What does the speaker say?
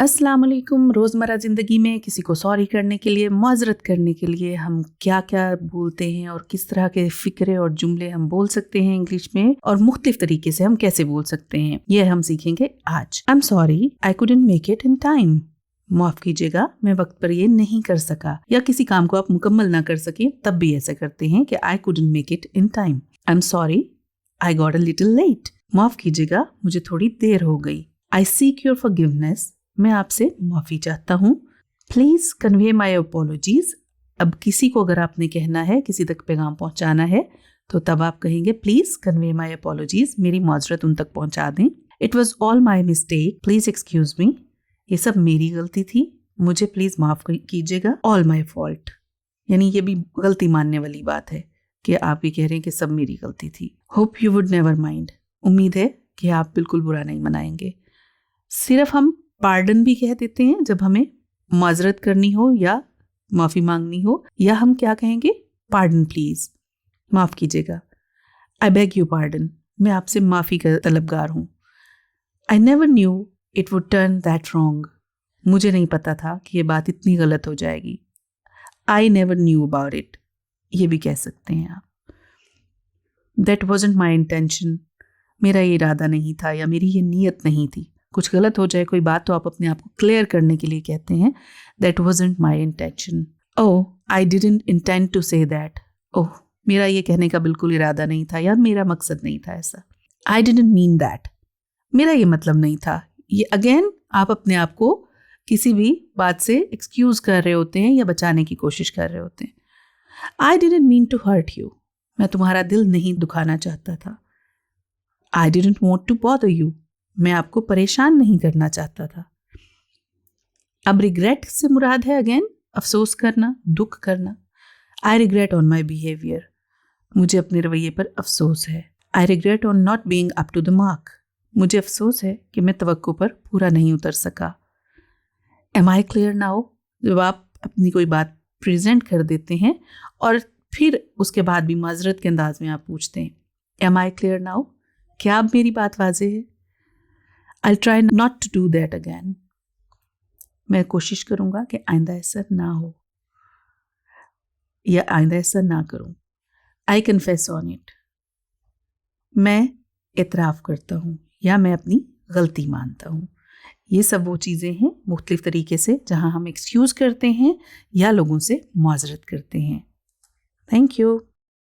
अस्सलाम वालेकुम। रोज़मर्रा ज़िंदगी में किसी को सॉरी करने के लिए, माज़रत करने के लिए हम क्या-क्या बोलते हैं और किस तरह के फ़िक्रे और जुमले हम बोल सकते हैं इंग्लिश में और मुख्तलिफ तरीके से हम कैसे बोल सकते हैं, ये हम सीखेंगे आज। आई am sorry, I couldn't make it in time. माफ़ कीजिएगा, मैं वक्त पर ये नहीं कर सका। या किसी काम को आप मुकम्मल ना कर सकें तब भी ऐसा करते हैं कि I couldn't make it in time. I am sorry, I got a little late. माफ़ कीजिएगा, मुझे थोड़ी देर हो गई। I seek your forgiveness. मैं आपसे माफ़ी चाहता हूँ। Please convey my apologies. अब किसी को अगर आपने कहना है, किसी तक पैगाम पहुँचाना है, तो तब आप कहेंगे प्लीज़ कन्वे माई अपोलॉजीज़, मेरी माजरत उन तक पहुँचा दें। It was all my mistake, please excuse me. ये सब मेरी गलती थी, मुझे प्लीज़ माफ़ कीजिएगा। ऑल माई फॉल्ट, यानी ये भी गलती मानने वाली बात है कि आप ये कह रहे हैं कि सब मेरी गलती थी। Hope you would never mind. उम्मीद है कि आप बिल्कुल बुरा नहीं मनाएंगे। सिर्फ हम पार्डन भी कह देते हैं जब हमें माजरत करनी हो या माफ़ी मांगनी हो, या हम क्या कहेंगे, पार्डन प्लीज़, माफ़ कीजिएगा। आई बेग यू पार्डन, मैं आपसे माफ़ी का तलबगार हूँ। I never knew it would turn that wrong, मुझे नहीं पता था कि ये बात इतनी गलत हो जाएगी। I never knew about it, ये भी कह सकते हैं आप। दैट वॉजंट माई इंटेंशन, मेरा ये इरादा नहीं था या मेरी ये नीयत नहीं थी। कुछ गलत हो जाए कोई बात तो आप अपने आप को क्लियर करने के लिए कहते हैं that wasn't my intention. Oh, I didn't intend to say that. Oh, मेरा ये कहने का बिल्कुल इरादा नहीं था या मेरा मकसद नहीं था ऐसा। आई डिडंट मीन दैट, मेरा ये मतलब नहीं था। ये अगेन आप अपने आप को किसी भी बात से एक्सक्यूज कर रहे होते हैं या बचाने की कोशिश कर रहे होते हैं। I didn't mean to hurt you, मैं तुम्हारा दिल नहीं दुखाना चाहता था। I didn't want to bother you, मैं आपको परेशान नहीं करना चाहता था। अब रिग्रेट से मुराद है अगेन अफसोस करना, दुख करना। I regret on my behaviour, मुझे अपने रवैये पर अफसोस है। I regret on not being up to the mark, मुझे अफसोस है कि मैं तवक्को पर पूरा नहीं उतर सका। एम आई क्लियर नाउ, जब आप अपनी कोई बात प्रेजेंट कर देते हैं और फिर उसके बाद भी माजरत के अंदाज में आप पूछते हैं एम आई क्लियर नाउ, क्या अब मेरी बात वाज़ेह है। I'll try not to do that again, मैं कोशिश करूंगा कि आइंदा ऐसा ना हो या आइंदा ऐसा ना करूं। I confess on it, मैं इतराफ़ करता हूँ या मैं अपनी गलती मानता हूँ। ये सब वो चीज़ें हैं मुख्तलिफ तरीके से जहाँ हम एक्सक्यूज़ करते हैं या लोगों से माजरत करते हैं। Thank you.